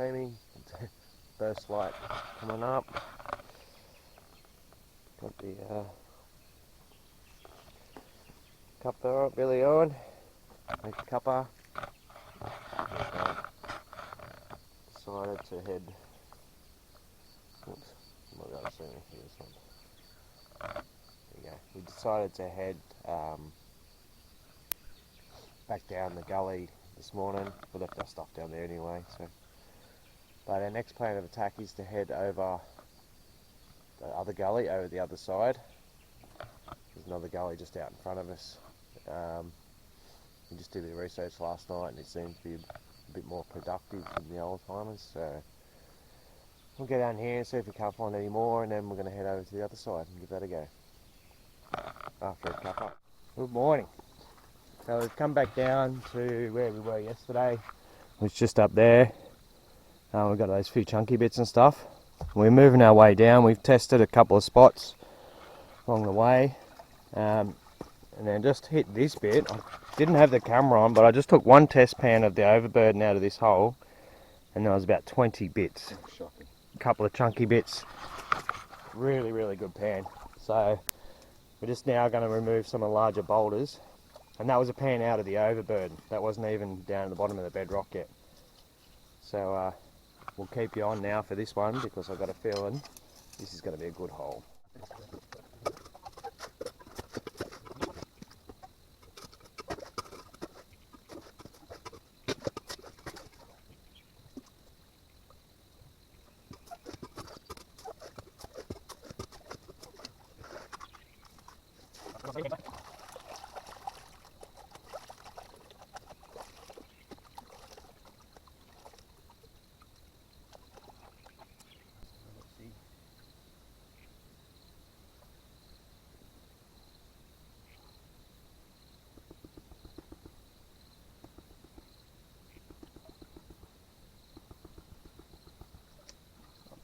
see me. First light coming up. Got the cuppa really on. Make the cuppa. Decided to head. Oops, I'm not going to see me here. This one. There you go. We decided to head back down the gully this morning. We left our stuff down there anyway. But our next plan of attack is to head over the other gully, over the other side. There's another gully just out in front of us. We just did the research last night and it seems to be a bit more productive than the old timers. So we'll go down here and see if we can't find any more, and then we're going to head over to the other side and give that a go after a cuppa. Good morning. So we've come back down to where we were yesterday. It was just up there. We've got those few chunky bits and stuff. We're moving our way down. We've tested a couple of spots along the way, and then just hit this bit. I didn't have the camera on, but I just took one test pan of the overburden out of this hole, and there was about 20 bits. Shocking. A couple of chunky bits. Really, really good pan. So we're just now going to remove some of the larger boulders, and that was a pan out of the overburden. That wasn't even down at the bottom of the bedrock yet. So we'll keep you on now for this one because I've got a feeling this is going to be a good hole.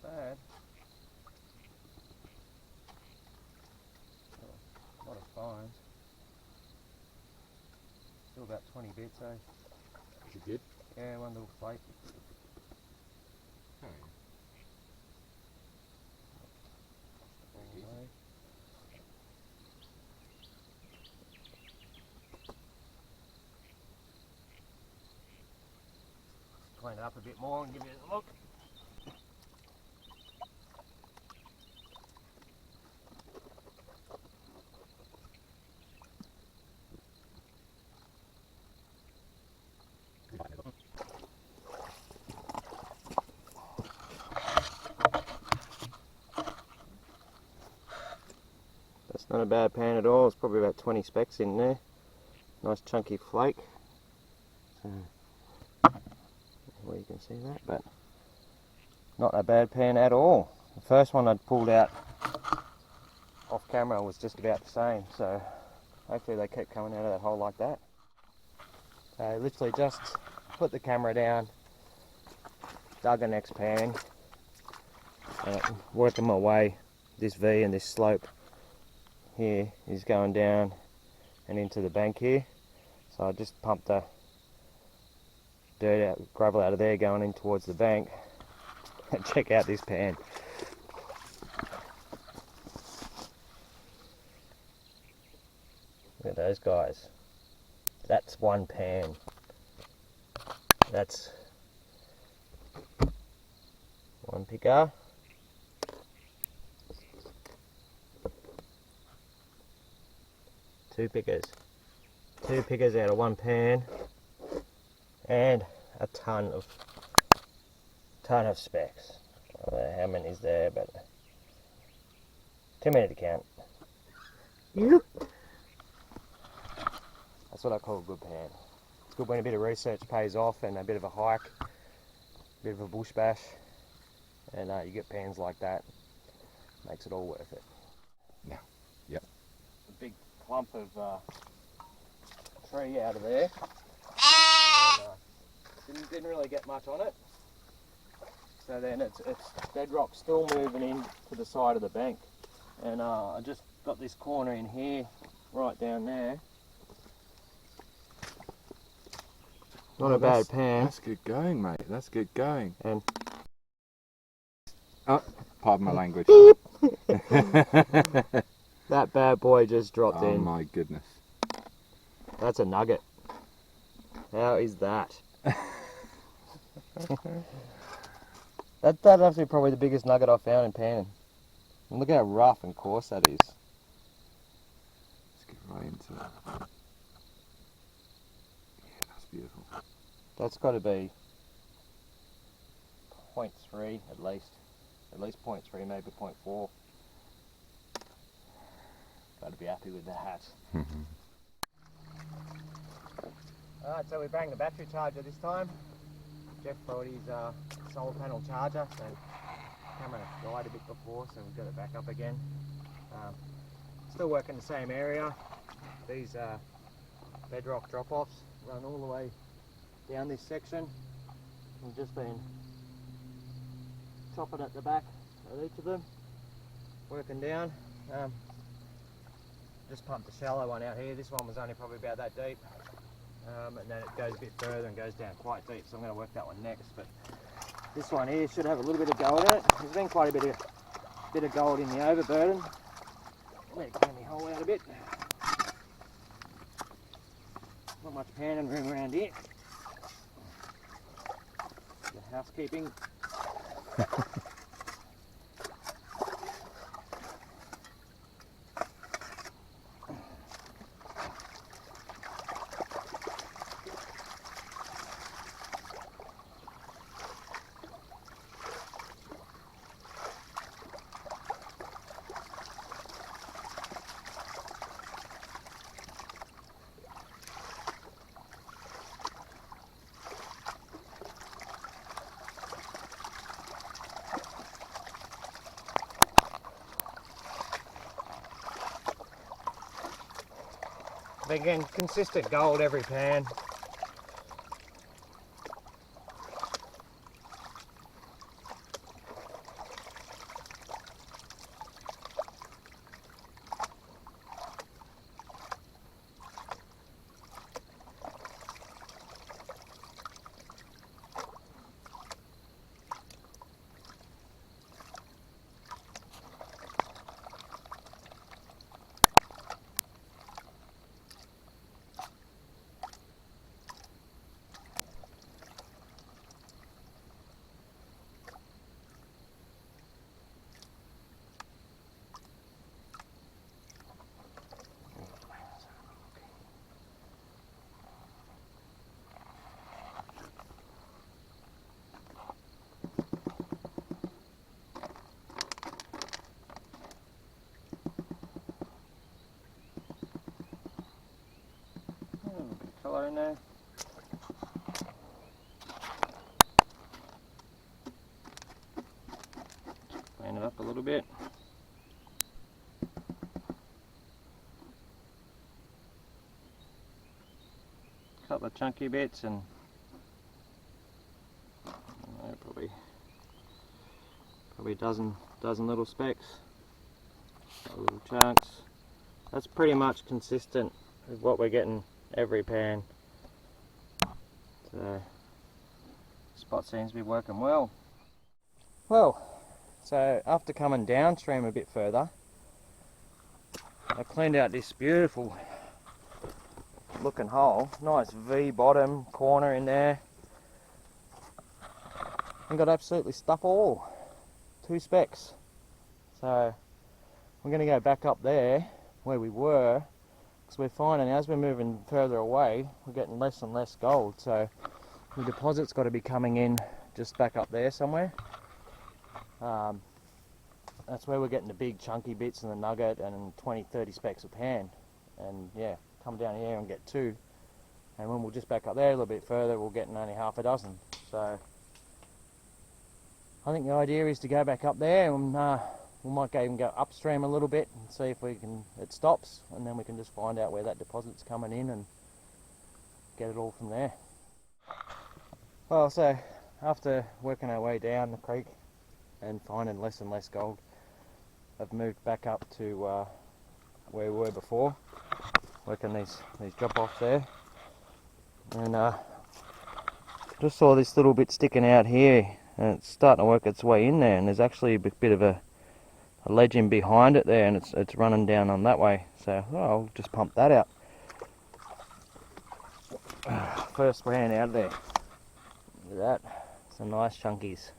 Bad. A lot of fines. Still about 20 bits, eh? Is it good? Yeah, one little flake. Oh, Anyway. Clean it up a bit more and give you a look. That's not a bad pan at all. It's probably about 20 specks in there. Nice chunky flake. So, well, you can see that, but not a bad pan at all. The first one I'd pulled out off camera was just about the same, so hopefully they keep coming out of that hole like that. So literally just put the camera down, dug the next pan, working my way. This V and this slope here is going down and into the bank here, so I just pumped the dirt out, gravel out of there going in towards the bank. And check out this pan. Look at those guys. That's one pan. That's one picker. Two pickers. Two pickers out of one pan. And a ton of specks. I don't know how many is there, but too many to count. That's what I call a good pan. It's good when a bit of research pays off and a bit of a hike, a bit of a bush bash, and you get pans like that. Makes it all worth it. Yeah. Yep. A big clump of tree out of there. And, didn't really get much on it. So then it's bedrock still moving in to the side of the bank. And I just got this corner in here, right down there. Not a bad pan. That's good going, mate. That's good going. And oh, pardon my language. That bad boy just dropped in. Oh my goodness. That's a nugget. How is that? That's actually probably the biggest nugget I've found in panning. And look how rough and coarse that is. Let's get right into it. Yeah, that's beautiful. That's got to be 0.3 at least. At least 0.3, maybe 0.4. Got to be happy with that. Alright, so we banged the battery charger this time. Jeff brought his solar panel charger, so camera died a bit before, so we've got it back up again. Still working the same area. These bedrock drop-offs run all the way down this section. We've just been chopping at the back of each of them, working down. Just pumped a shallow one out here. This one was only probably about that deep. And then it goes a bit further and goes down quite deep, so I'm going to work that one next. But this one here should have a little bit of gold in it. There's been quite a bit of gold in the overburden. Let it clean the hole out a bit. Not much panning room around here. The housekeeping. Again, consistent gold every pan. Colour in there. Clean it up a little bit. Couple of chunky bits and probably a dozen little specks, little chunks. That's pretty much consistent with what we're getting every pan. So spot seems to be working well. Well, so after coming downstream a bit further, I cleaned out this beautiful looking hole, nice V bottom corner in there, and got absolutely stuff all, 2 specks. So we're going to go back up there where we were, because we're finding as we're moving further away we're getting less and less gold, so the deposit's got to be coming in just back up there somewhere. That's where we're getting the big chunky bits and the nugget and 20-30 specks a pan. And yeah, come down here and get 2, and when we'll just back up there a little bit further we'll get only half a dozen. So I think the idea is to go back up there, and we might even go upstream a little bit and see if it stops, and then we can just find out where that deposit's coming in and get it all from there. Well, so after working our way down the creek and finding less and less gold, I've moved back up to where we were before, working these drop offs there, and just saw this little bit sticking out here, and it's starting to work its way in there, and there's actually a bit of a legend behind it there, and it's running down on that way. So I'll just pump that out. First brand out of there. Look at that. Some nice chunkies.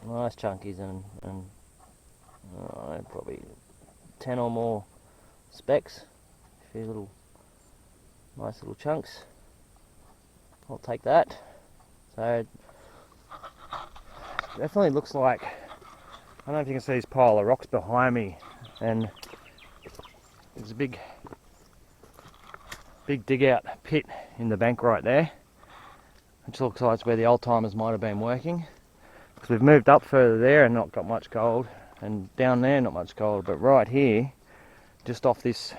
Nice chunkies, and probably 10 or more specks. A few little nice little chunks. I'll take that. So it definitely looks like, I don't know if you can see this pile of rocks behind me, and there's a big dig out pit in the bank right there, which looks like it's where the old timers might have been working. Because we've moved up further there and not got much gold, and down there not much gold, but right here, just off this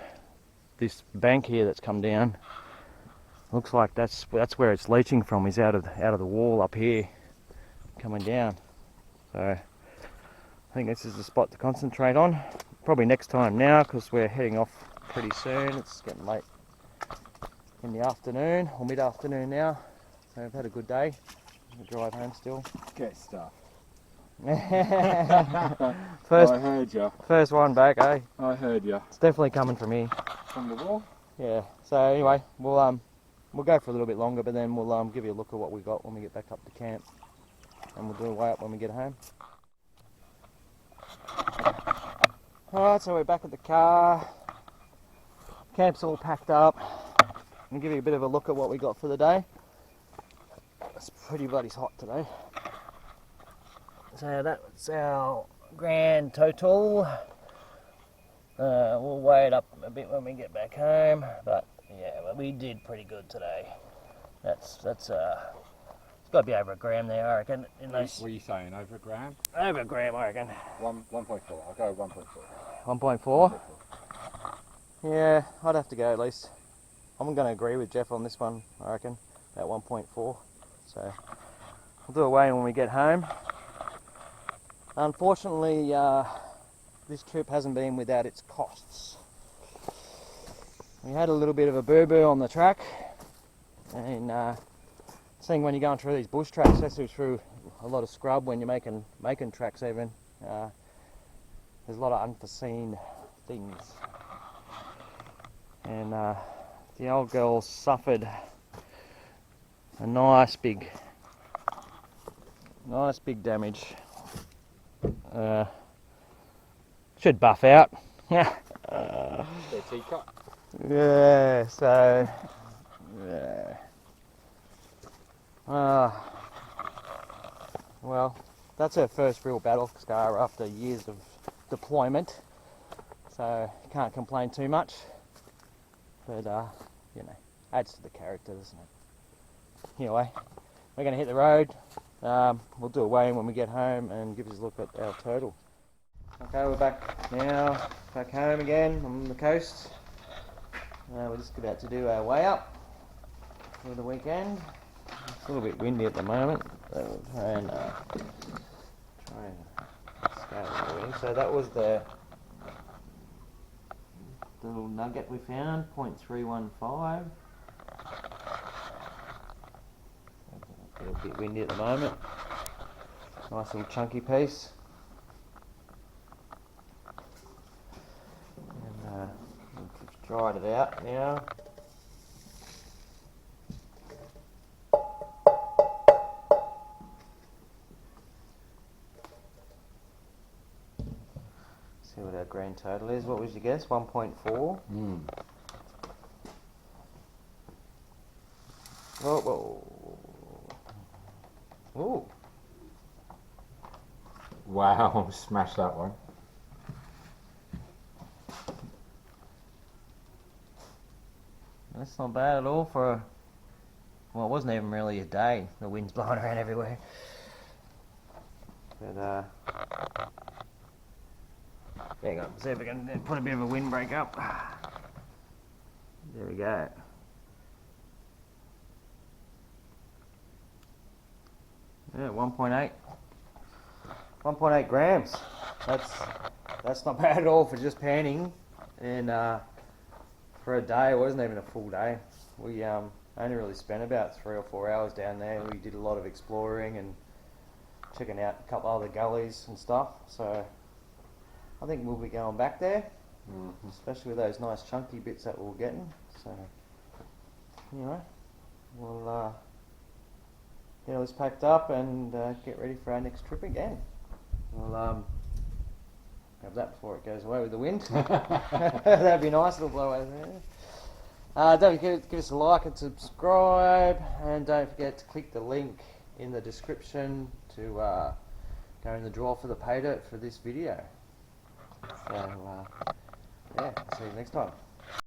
bank here that's come down, looks like that's where it's leaching from, is out of the wall up here coming down. So I think this is the spot to concentrate on. Probably next time now, because we're heading off pretty soon. It's getting late in the afternoon, or mid-afternoon now. So we've had a good day. We'll drive home still. Get stuff. First, I heard ya. first one back, eh? I heard ya. It's definitely coming from here. From the wall? Yeah. So anyway, we'll go for a little bit longer, but then we'll give you a look at what we got when we get back up to camp, and we'll do a weigh up when we get home. Alright, so we're back at the car. Camp's all packed up. I'll give you a bit of a look at what we got for the day. It's pretty bloody hot today. So that's our grand total. We'll weigh it up a bit when we get back home, but yeah, well, we did pretty good today. It's got to be over a gram there, I reckon. In those, What are you saying, over a gram? over a gram, I reckon. 1.4, I'll go 1.4. 1.4? Yeah, I'd have to go at least. I'm going to agree with Jeff on this one, I reckon, about 1.4. So we'll do a weigh when we get home. Unfortunately, this trip hasn't been without its costs. We had a little bit of a boo-boo on the track, and seeing when you're going through these bush tracks, especially through a lot of scrub when you're making tracks even, there's a lot of unforeseen things. And the old girl suffered a nice big damage. Should buff out. Yeah. Their teacup. Yeah. So. Yeah. Well, that's her first real battle scar after years of deployment. So can't complain too much. But you know, adds to the character, doesn't it? Anyway, we're going to hit the road. We'll do a weigh-in when we get home and give us a look at our total. Okay, we're back now, back home again on the coast. We're just about to do our weigh up for the weekend. It's a little bit windy at the moment, so we'll try and scale everything. So that was the little nugget we found, 0.315. A bit windy at the moment. Nice little chunky piece. And we've dried it out now. See what our grand total is. What was your guess? 1.4? Whoa, whoa. Ooh. Wow, smashed that one. That's not bad at all for a, well, it wasn't even really a day. The wind's blowing around everywhere. But hang on, see if we can put a bit of a windbreak up. There we go. Yeah, 1.8. 1.8 grams. That's not bad at all for just panning, and for a day. It wasn't even a full day. We I only really spent about 3 or 4 hours down there. We did a lot of exploring and checking out a couple other gullies and stuff. So I think we'll be going back there, especially with those nice chunky bits that we're getting. So anyway, we'll get all this packed up and get ready for our next trip again. We'll grab that before it goes away with the wind. That'd be nice, it'll blow over there. Don't forget to give us a like and subscribe, and don't forget to click the link in the description to go in the draw for the pay dirt for this video. So yeah, see you next time.